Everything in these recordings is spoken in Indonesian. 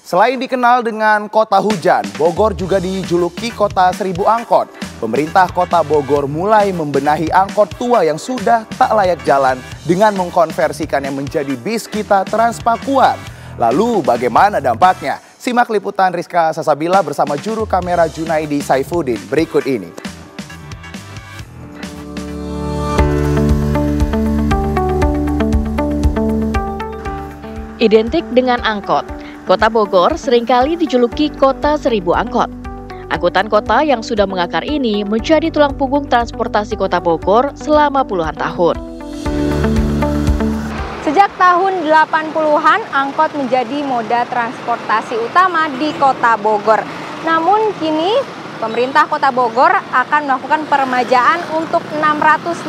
Selain dikenal dengan kota hujan, Bogor juga dijuluki kota 1000 angkot. Pemerintah kota Bogor mulai membenahi angkot tua yang sudah tak layak jalan dengan mengkonversikannya menjadi bis kita Transpakuan. Lalu bagaimana dampaknya? Simak liputan Rizka Sasabila bersama juru kamera Junaidi Saifuddin berikut ini. Identik dengan angkot, Kota Bogor seringkali dijuluki kota 1000 angkot. Angkutan kota yang sudah mengakar ini menjadi tulang punggung transportasi kota Bogor selama puluhan tahun. Sejak tahun 80-an, angkot menjadi moda transportasi utama di kota Bogor. Namun kini pemerintah kota Bogor akan melakukan peremajaan untuk 650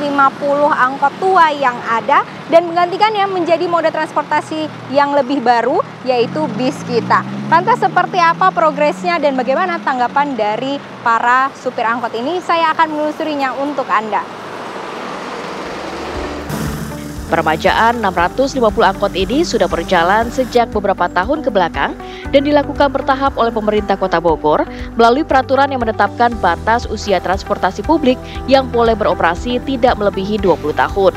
angkot tua yang ada dan menggantikannya menjadi moda transportasi yang lebih baru, yaitu bis kita. Lantas seperti apa progresnya dan bagaimana tanggapan dari para supir angkot ini? Saya akan menelusurinya untuk Anda. Peremajaan 650 angkot ini sudah berjalan sejak beberapa tahun ke belakang dan dilakukan bertahap oleh pemerintah kota Bogor melalui peraturan yang menetapkan batas usia transportasi publik yang boleh beroperasi tidak melebihi 20 tahun.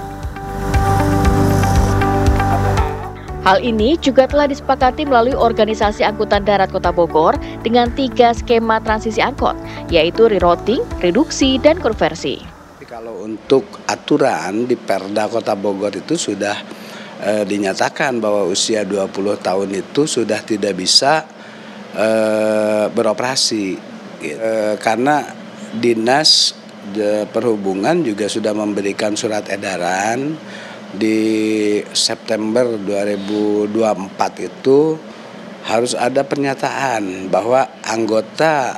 Hal ini juga telah disepakati melalui organisasi angkutan darat kota Bogor dengan 3 skema transisi angkot, yaitu rerouting, reduksi, dan konversi. Kalau untuk aturan di Perda Kota Bogor itu sudah dinyatakan bahwa usia 20 tahun itu sudah tidak bisa beroperasi. Karena Dinas Perhubungan juga sudah memberikan surat edaran di September 2024 itu harus ada pernyataan bahwa anggota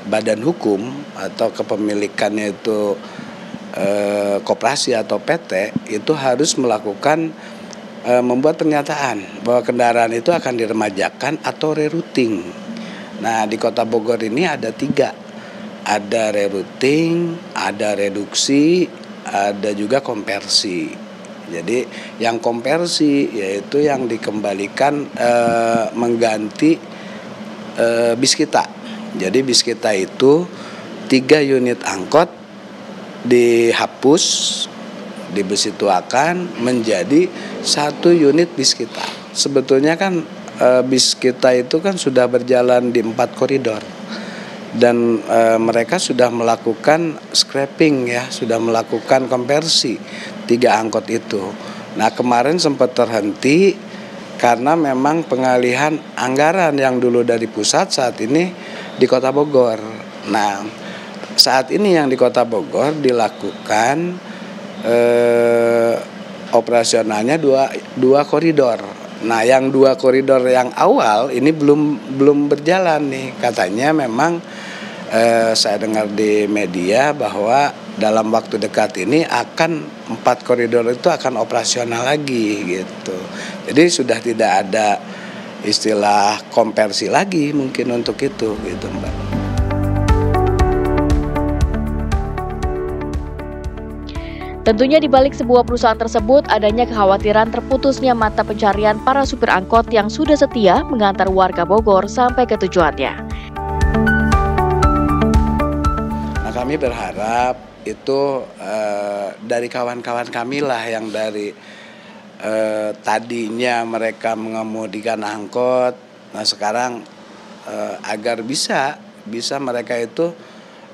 badan hukum atau kepemilikannya itu koperasi atau PT itu harus melakukan membuat pernyataan bahwa kendaraan itu akan diremajakan atau rerouting. Nah, di Kota Bogor ini ada 3, ada rerouting, ada reduksi, ada juga konversi. Jadi yang konversi yaitu yang dikembalikan mengganti bis kita. Jadi bis kita itu 3 unit angkot dihapus, dibesituakan menjadi 1 unit bis kita. Sebetulnya kan bis kita itu kan sudah berjalan di 4 koridor. Dan mereka sudah melakukan scrapping ya, sudah melakukan konversi 3 angkot itu. Nah, kemarin sempat terhenti karena memang pengalihan anggaran yang dulu dari pusat saat ini di Kota Bogor. Nah, saat ini yang di Kota Bogor dilakukan operasionalnya dua koridor. Nah, yang 2 koridor yang awal ini belum berjalan nih. Katanya memang saya dengar di media bahwa dalam waktu dekat ini akan 4 koridor itu akan operasional lagi gitu. Jadi sudah tidak ada istilah konversi lagi mungkin untuk itu gitu, Mbak. Tentunya di balik sebuah perusahaan tersebut adanya kekhawatiran terputusnya mata pencarian para supir angkot yang sudah setia mengantar warga Bogor sampai ke tujuannya. Nah, kami berharap itu dari kawan-kawan kami lah yang dari tadinya mereka mengemudikan angkot, nah sekarang agar bisa mereka itu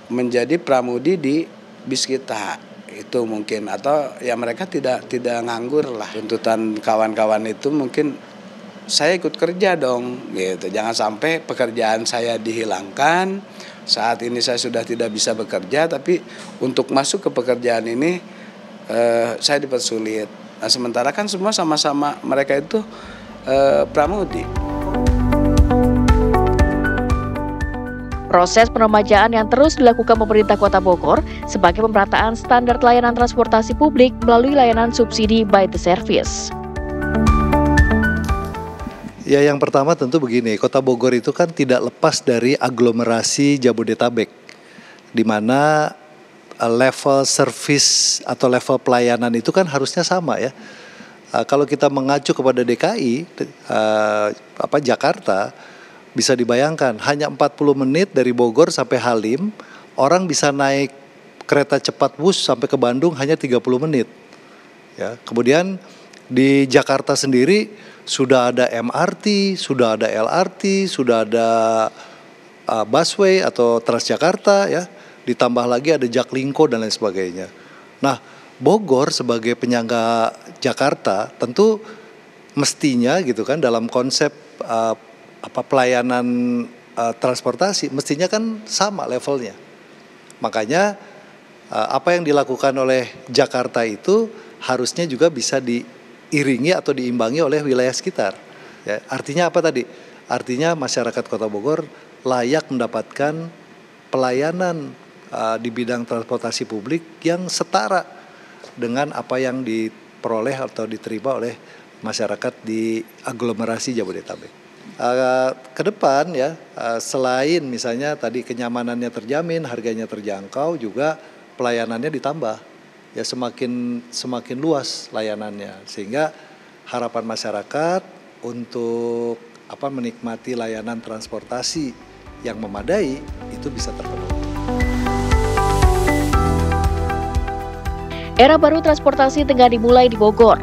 menjadi pramudi di bis kita itu mungkin, atau ya mereka tidak nganggur lah. Tuntutan kawan-kawan itu mungkin saya ikut kerja dong gitu, jangan sampai pekerjaan saya dihilangkan. Saat ini saya sudah tidak bisa bekerja, tapi untuk masuk ke pekerjaan ini saya dipersulit. Nah, sementara kan semua sama-sama mereka itu pramudi. Proses peremajaan yang terus dilakukan pemerintah Kota Bogor sebagai pemerataan standar layanan transportasi publik melalui layanan subsidi by the service. Ya, yang pertama tentu begini, Kota Bogor itu kan tidak lepas dari aglomerasi Jabodetabek, di mana level service atau level pelayanan itu kan harusnya sama ya. Kalau kita mengacu kepada DKI, Jakarta, bisa dibayangkan hanya 40 menit dari Bogor sampai Halim, orang bisa naik kereta cepat Wus sampai ke Bandung hanya 30 menit. Ya, kemudian di Jakarta sendiri sudah ada MRT, sudah ada LRT, sudah ada busway atau Transjakarta, ya, ditambah lagi ada Jaklingko dan lain sebagainya. Nah, Bogor sebagai penyangga Jakarta tentu mestinya gitu kan dalam konsep pelayanan transportasi mestinya kan sama levelnya. Makanya apa yang dilakukan oleh Jakarta itu harusnya juga bisa diiringi atau diimbangi oleh wilayah sekitar. Ya, artinya apa tadi? Artinya masyarakat Kota Bogor layak mendapatkan pelayanan di bidang transportasi publik yang setara dengan apa yang diperoleh atau diterima oleh masyarakat di aglomerasi Jabodetabek. Ke depan ya, selain misalnya tadi kenyamanannya terjamin, harganya terjangkau, juga pelayanannya ditambah. Ya semakin luas layanannya, sehingga harapan masyarakat untuk menikmati layanan transportasi yang memadai itu bisa terpenuhi. Era baru transportasi tengah dimulai di Bogor.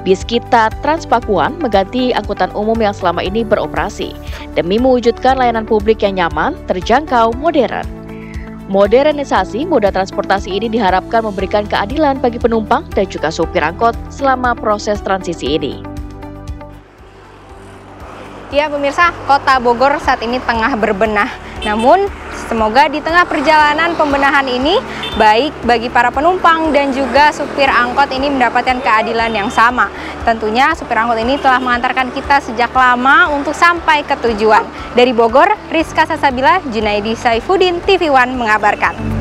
Biskita Transpakuan mengganti angkutan umum yang selama ini beroperasi demi mewujudkan layanan publik yang nyaman, terjangkau, modern. Modernisasi moda transportasi ini diharapkan memberikan keadilan bagi penumpang dan juga supir angkot selama proses transisi ini. Ya pemirsa, Kota Bogor saat ini tengah berbenah. Namun semoga di tengah perjalanan pembenahan ini, baik bagi para penumpang dan juga supir angkot ini mendapatkan keadilan yang sama. Tentunya supir angkot ini telah mengantarkan kita sejak lama untuk sampai ke tujuan. Dari Bogor, Rizka Sasabila, Junaidi Saifuddin, TV One mengabarkan.